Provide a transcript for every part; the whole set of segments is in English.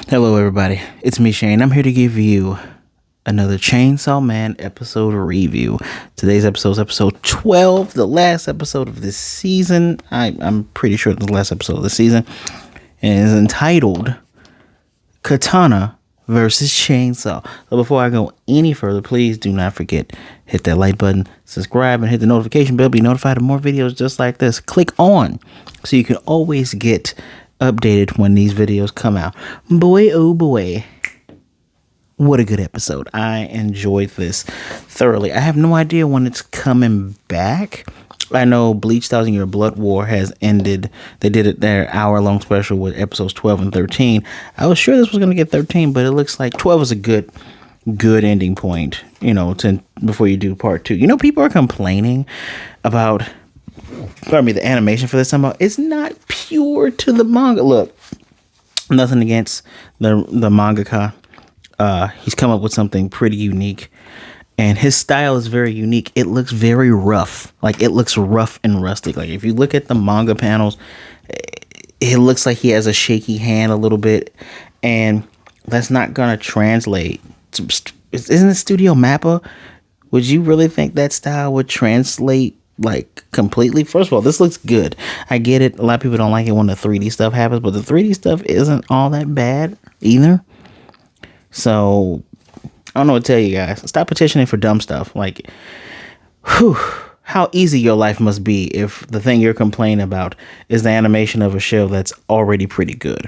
Hello, everybody. It's me, Shane. I'm here to give you another Chainsaw Man episode review. Today's episode is episode 12, the last episode of this season. I'm pretty sure it's the last episode of the season. And it is entitled Katana versus Chainsaw. So before I go any further, please do not forget, hit that like button, subscribe, and hit the notification bell. Be notified of more videos just like this. Click on so you can always get updated when these videos come out. Boy, oh boy, what a good episode. I enjoyed this thoroughly. I have no idea when it's coming back. I know Bleach 1,000 Year Blood War has ended. They did it their hour-long special with episodes 12 and 13. I was sure this was going to get 13, but it looks like 12 is a good ending point, before you do part 2. People are complaining about the animation for this time. It's not pure to the manga. Look, nothing against the mangaka. He's come up with something pretty unique, and his style is very unique. It looks very rough. Like, it looks rough and rustic. Like, if you look at the manga panels, it looks like he has a shaky hand a little bit, and that's not gonna translate. Isn't it Studio Mappa? Would you really think that style would translate like completely? First of all, this looks good. I get it. A lot of people don't like it when the 3D stuff happens, but the 3D stuff isn't all that bad either. So I don't know what to tell you guys. Stop petitioning for dumb stuff. Like, how easy your life must be if the thing you're complaining about is the animation of a show that's already pretty good.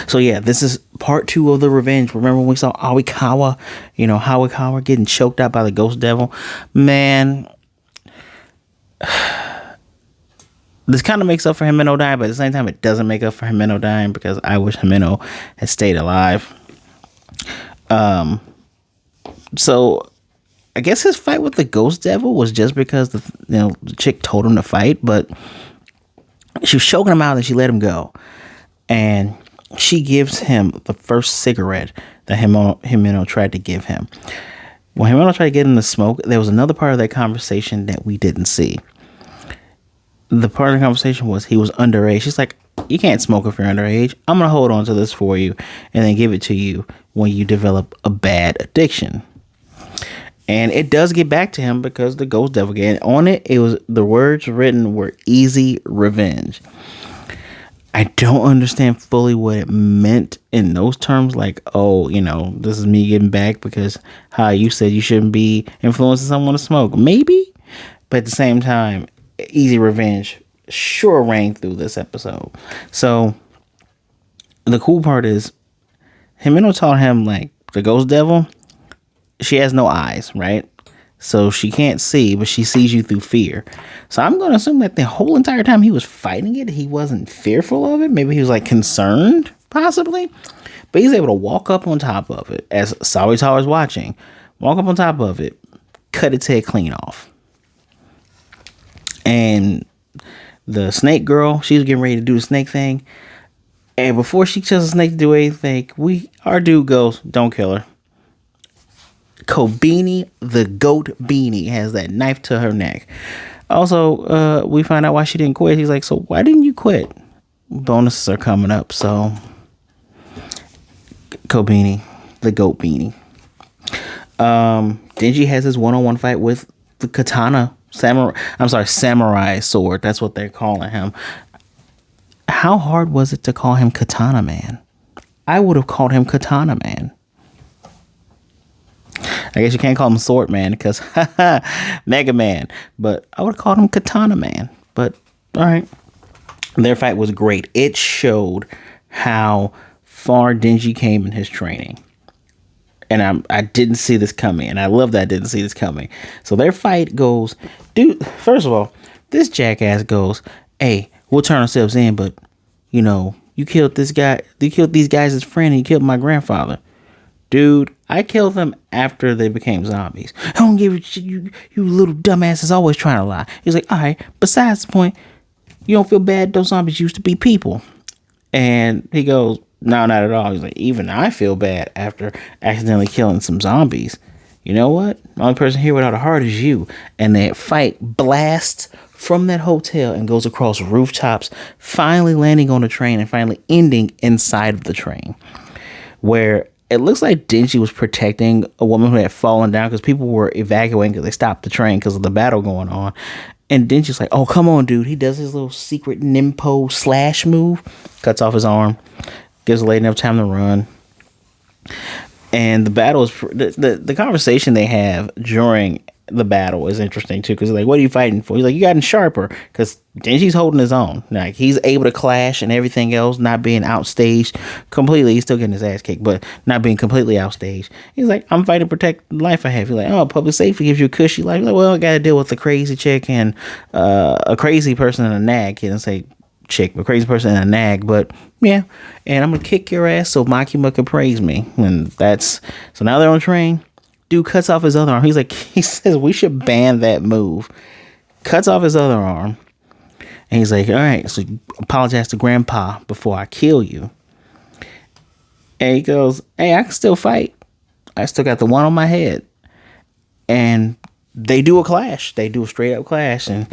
So yeah, this is part 2 of the revenge. Remember when we saw Hauakawa, Hauakawa getting choked out by the ghost devil? Man, this kind of makes up for Himeno dying, but at the same time, it doesn't make up for Himeno dying because I wish Himeno had stayed alive. So I guess his fight with the ghost devil was just because the chick told him to fight, but she was choking him out and she let him go. And she gives him the first cigarette that Himeno tried to give him. When Himeno tried to get him to smoke, there was another part of that conversation that we didn't see. The part of the conversation was he was underage. She's like, you can't smoke if you're underage. I'm going to hold on to this for you and then give it to you when you develop a bad addiction. And it does get back to him because the ghost devil again on it. It was, the words written were easy revenge. I don't understand fully what it meant in those terms. Like, oh, this is me getting back because how you said you shouldn't be influencing someone to smoke. Maybe. But at the same time, easy revenge sure rang through this episode. So the cool part is Himeno taught him, like, the ghost devil, she has no eyes, right? So she can't see, but she sees you through fear. So I'm going to assume that the whole entire time he was fighting it, he wasn't fearful of it. Maybe he was like concerned, possibly. But he's able to walk up on top of it as Sawatari is watching. Walk up on top of it, cut its head clean off. And the snake girl, she was getting ready to do the snake thing. And before she tells the snake to do anything, our dude goes, don't kill her. Kobeni, the goat beanie, has that knife to her neck. Also, we find out why she didn't quit. He's like, so why didn't you quit? Bonuses are coming up. So Kobeni, the goat beanie. Denji has his one-on-one fight with the katana samurai sword. That's what they're calling him. How hard was it to call him Katana Man? I would have called him Katana Man. I guess you can't call him Sword Man because Mega Man. But I would have called him Katana Man. But all right. Their fight was great. It showed how far Denji came in his training. And I didn't see this coming. And I love that I didn't see this coming. So their fight goes, dude, first of all, this jackass goes, hey, we'll turn ourselves in, but, you killed this guy. You killed these guys as friend and you killed my grandfather. Dude, I killed them after they became zombies. I don't give a shit. You little dumbasses always trying to lie. He's like, all right, besides the point, you don't feel bad? Those zombies used to be people. And he goes, no, not at all. He's like, even I feel bad after accidentally killing some zombies. You know what? The only person here without a heart is you. And that fight blasts from that hotel and goes across rooftops, finally landing on the train and finally ending inside of the train, where it looks like Denji was protecting a woman who had fallen down because people were evacuating because they stopped the train because of the battle going on. And Denji's like, oh, come on, dude. He does his little secret Nimpo slash move, cuts off his arm, gives the lady enough time to run. And the battle is the conversation they have during the battle is interesting too, because like, what are you fighting for? He's like, you gotten sharper, because Denji's holding his own. Like, he's able to clash and everything else, not being outstaged completely. He's still getting his ass kicked, but not being completely outstaged. He's like, I'm fighting to protect the life I have. He's like, oh, public safety gives you a cushy life. He's like, well, I gotta deal with a crazy chick and a crazy person and a nag. He didn't say chick, but crazy person and a nag, but yeah. And I'm gonna kick your ass so Makima can praise me. And that's so now they're on the train. Dude cuts off his other arm. He's like, he says we should ban that move. Cuts off his other arm. And he's like, all right, so apologize to grandpa before I kill you. And he goes, hey, I can still fight. I still got the one on my head. And they do a clash. They do a straight up clash. And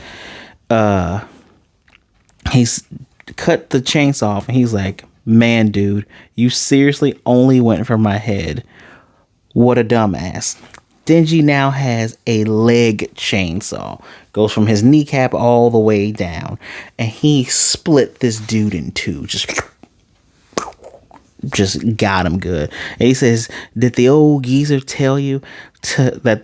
he's cut the chainsaw off. And he's like, man, dude, you seriously only went for my head. What a dumbass. Denji now has a leg chainsaw. Goes from his kneecap all the way down. And he split this dude in two. Just got him good. And he says, did the old geezer tell you that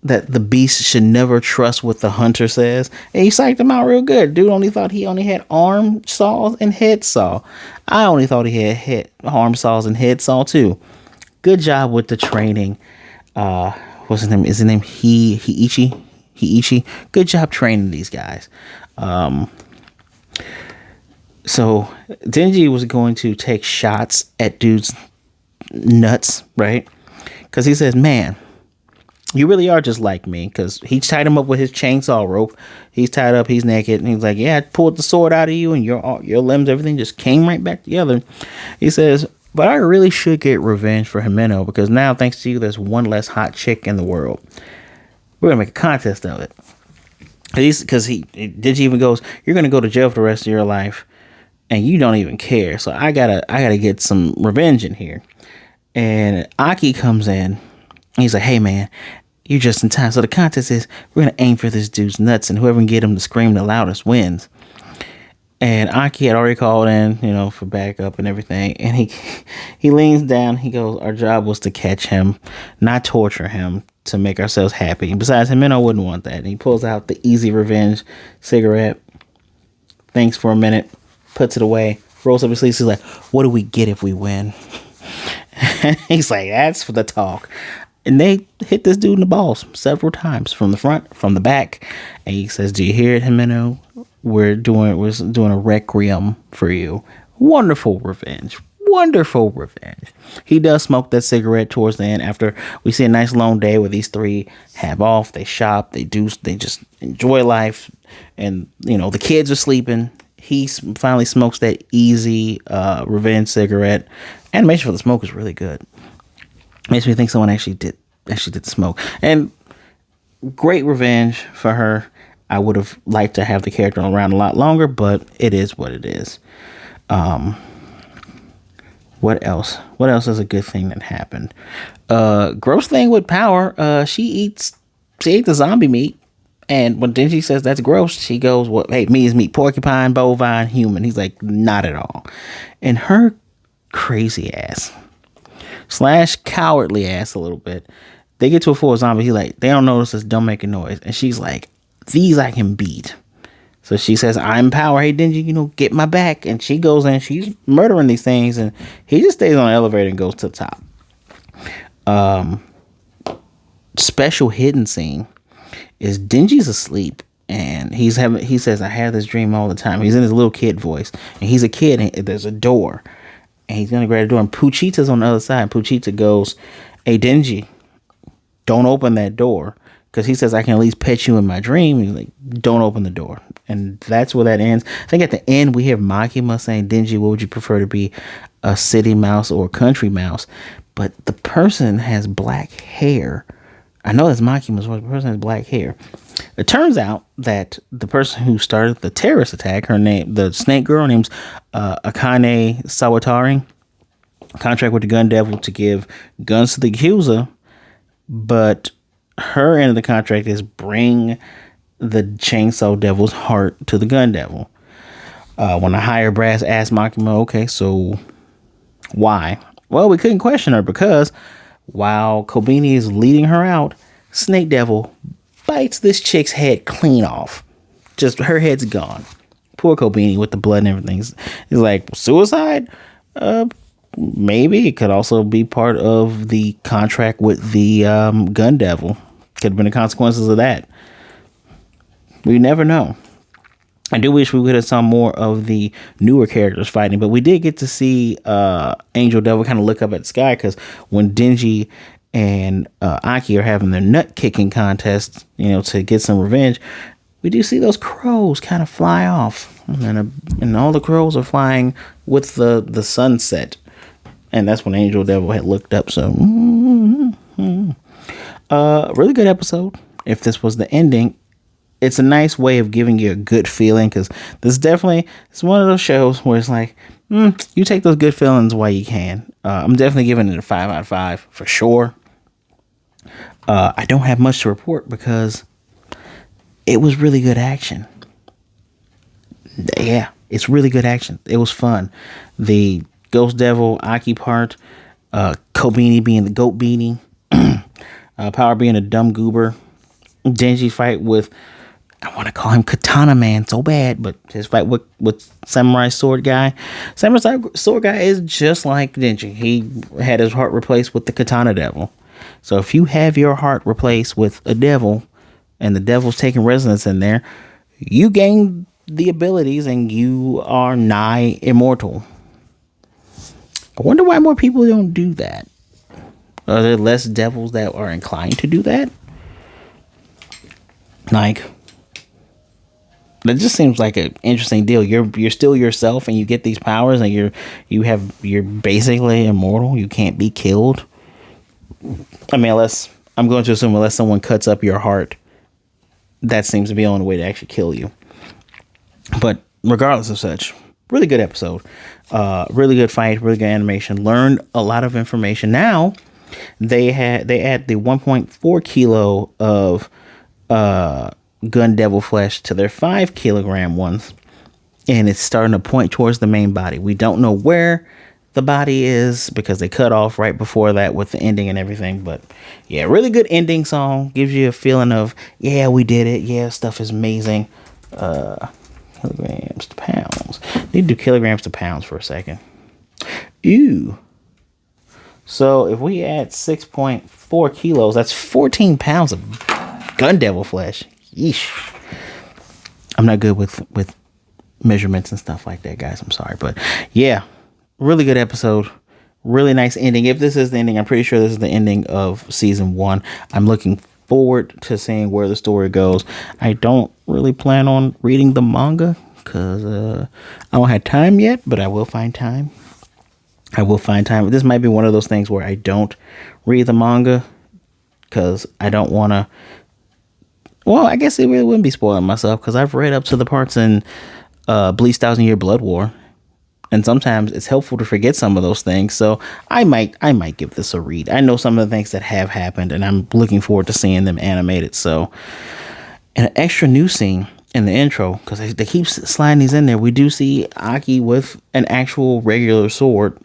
the beast should never trust what the hunter says? And he psyched him out real good. Dude only thought he only had arm saws and head saw. I only thought he had arm saws and head saw too. Good job with the training. What's his name? Is his name Hiichi? Good job training these guys. So Denji was going to take shots at dude's nuts, right? Because he says, man, you really are just like me. Because he tied him up with his chainsaw rope. He's tied up, he's naked. And he's like, yeah, I pulled the sword out of you and your limbs, everything just came right back together. He says, but I really should get revenge for Himeno, because now, thanks to you, there's one less hot chick in the world. We're going to make a contest of it. Because Denji even goes, you're going to go to jail for the rest of your life, and you don't even care. So I gotta get some revenge in here. And Aki comes in, and he's like, hey, man, you're just in time. So the contest is, we're going to aim for this dude's nuts, and whoever can get him to scream the loudest wins. And Aki had already called in, for backup and everything. And he leans down. He goes, our job was to catch him, not torture him, to make ourselves happy. Besides, Himeno wouldn't want that. And he pulls out the easy revenge cigarette, thinks for a minute, puts it away, rolls up his sleeves. He's like, what do we get if we win? He's like, that's for the talk. And they hit this dude in the balls several times, from the front, from the back. And he says, do you hear it, Himeno? We're doing a requiem for you. Wonderful revenge. He does smoke that cigarette towards the end, after we see a nice long day where these three have off. They shop. They just enjoy life. And, the kids are sleeping. He finally smokes that easy revenge cigarette. Animation for the smoke is really good. Makes me think someone actually did the smoke. And great revenge for her. I would have liked to have the character around a lot longer, but it is what it is. What else? What else is a good thing that happened? Gross thing with Power. She ate the zombie meat. And when Denji says that's gross, she goes, well, hey, meat is meat. Porcupine, bovine, human. He's like, not at all. And her crazy ass / cowardly ass a little bit. They get to a full zombie. He's like, they don't notice us, don't make a noise. And she's like, these I can beat. So she says, I'm Power. Hey, Denji, get my back. And she goes in, she's murdering these things. And he just stays on the elevator and goes to the top. Special hidden scene is Denji's asleep. And he says, I have this dream all the time. He's in his little kid voice. And he's a kid. And there's a door. And he's going to grab the door. And Pochita's on the other side. And Pochita goes, hey, Denji, don't open that door. Because he says, I can at least pet you in my dream. He's like, don't open the door. And that's where that ends. I think at the end, we hear Makima saying, Denji, what would you prefer to be, a city mouse or a country mouse? But the person has black hair I know that's Makima's voice. The person has black hair. It turns out that the person who started the terrorist attack, the snake girl, name's Akane Sawatari, contract with the Gun Devil to give guns to the accuser, but her end of the contract is bring the Chainsaw Devil's heart to the Gun Devil. When the higher brass asked Makima, okay, so why? Well, we couldn't question her because while Kobeni is leading her out, Snake Devil bites this chick's head clean off. Just her head's gone. Poor Kobeni with the blood and everything. He's like, suicide? Maybe. It could also be part of the contract with the Gun Devil. Could have been the consequences of that. We never know. I do wish we would have saw more of the newer characters fighting, but we did get to see Angel Devil kind of look up at the sky, because when Denji and Aki are having their nut kicking contest, to get some revenge, we do see those crows kind of fly off, and all the crows are flying with the sunset, and that's when Angel Devil had looked up. So, really good episode. If this was the ending, it's a nice way of giving you a good feeling, because it's one of those shows where it's like, you take those good feelings while you can. I'm definitely giving it a 5 out of 5 for sure. I don't have much to report because it was really good action. Yeah, it's really good action. It was fun. The Ghost Devil Aki part, Kobeni being the goat beanie, Power being a dumb goober, Denji fight with, I want to call him Katana Man so bad, but his fight with Samurai Sword Guy. Samurai Sword Guy is just like Denji. He had his heart replaced with the Katana Devil. So if you have your heart replaced with a devil, and the devil's taking residence in there, you gain the abilities and you are nigh immortal. I wonder why more people don't do that. Are there less devils that are inclined to do that? Like, that just seems like an interesting deal. You're still yourself, and you get these powers, and you're basically immortal. You can't be killed. I mean, unless someone cuts up your heart, that seems to be the only way to actually kill you. But regardless of such, really good episode. Really good fight. Really good animation. Learned a lot of information. Now they add the 1.4 kilo of Gun Devil flesh to their 5 kilogram ones, and it's starting to point towards the main body. We don't know where the body is because they cut off right before that with the ending and everything. But yeah, really good ending song. Gives you a feeling of, yeah, we did it. Yeah, stuff is amazing. Kilograms to pounds. Need to do kilograms to pounds for a second. Ew. So if we add 6.4 kilos, that's 14 pounds of Gun Devil flesh. Yeesh. I'm not good with measurements and stuff like that, guys. I'm sorry. But yeah, really good episode. Really nice ending. If this is the ending, I'm pretty sure this is the ending of season 1. I'm looking forward to seeing where the story goes. I don't really plan on reading the manga because I don't have time yet, but I will find time. This might be one of those things where I don't read the manga because I don't want to. Well, I guess it really wouldn't be spoiling myself because I've read up to the parts in Bleach 1,000-Year Blood War, and sometimes it's helpful to forget some of those things. So I might give this a read. I know some of the things that have happened, and I'm looking forward to seeing them animated. So, and an extra new scene in the intro, because they keep sliding these in there. We do see Aki with an actual regular sword,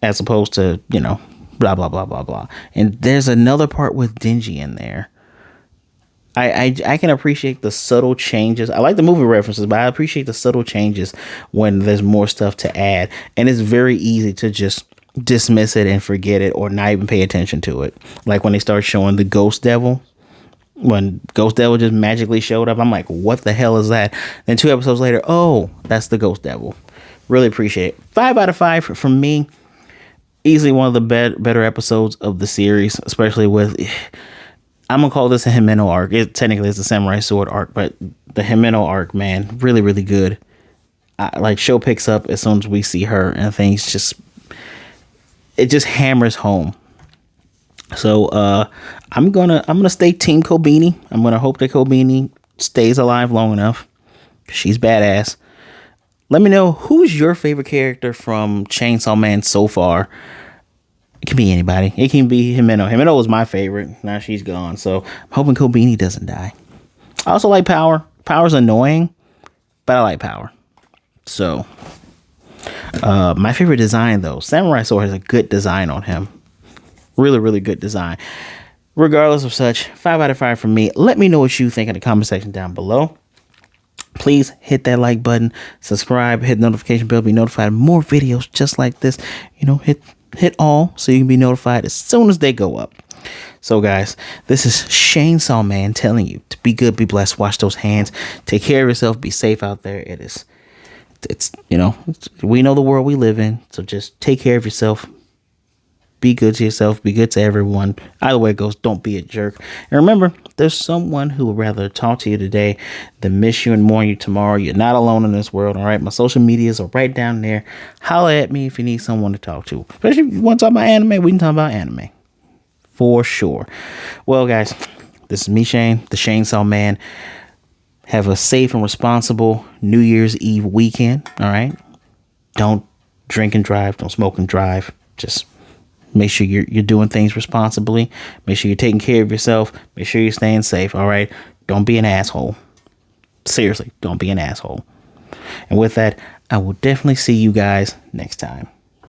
as opposed to blah blah blah blah blah. And there's another part with Denji in there. I can appreciate the subtle changes. I like the movie references, but I appreciate the subtle changes when there's more stuff to add. And it's very easy to just dismiss it and forget it or not even pay attention to it. Like when they start showing the Ghost Devil. When Ghost Devil just magically showed up, I'm like, what the hell is that? Then 2 episodes later, oh, that's the Ghost Devil. Really appreciate it. 5 out of 5 from me. Easily one of the better episodes of the series, especially with... I'm going to call this a Himeno arc. Technically, it's a Samurai Sword arc, but the Himeno arc, man, really, really good. Show picks up as soon as we see her, and things it just hammers home So I'm gonna stay Team Kobeni. I'm gonna hope that Kobeni stays alive long enough. She's badass. Let me know who's your favorite character from Chainsaw Man so far. It can be anybody. It can be Himeno. Himeno was my favorite. Now she's gone. So I'm hoping Kobeni doesn't die. I also like Power. Power's annoying, but I like Power. So my favorite design though, Samurai Sword has a good design on him. Really, really good design. Regardless of such, 5 out of 5 from me. Let me know what you think in the comment section down below. Please hit that like button, subscribe, hit the notification bell, be notified of more videos just like this. You know, hit all so you can be notified as soon as they go up. So guys, this is Chainsaw Man telling you to be good, be blessed, wash those hands, take care of yourself, be safe out there. It's we know the world we live in, so just take care of yourself. Be good to yourself. Be good to everyone. Either way it goes, don't be a jerk. And remember, there's someone who would rather talk to you today than miss you and mourn you tomorrow. You're not alone in this world, all right? My social medias are right down there. Holla at me if you need someone to talk to. Especially if you want to talk about anime, we can talk about anime. For sure. Well, guys, this is me, Shane, the Chainsaw Man. Have a safe and responsible New Year's Eve weekend, all right? Don't drink and drive. Don't smoke and drive. Just make sure you're doing things responsibly. Make sure you're taking care of yourself. Make sure you're staying safe, all right? Don't be an asshole. Seriously, don't be an asshole. And with that, I will definitely see you guys next time.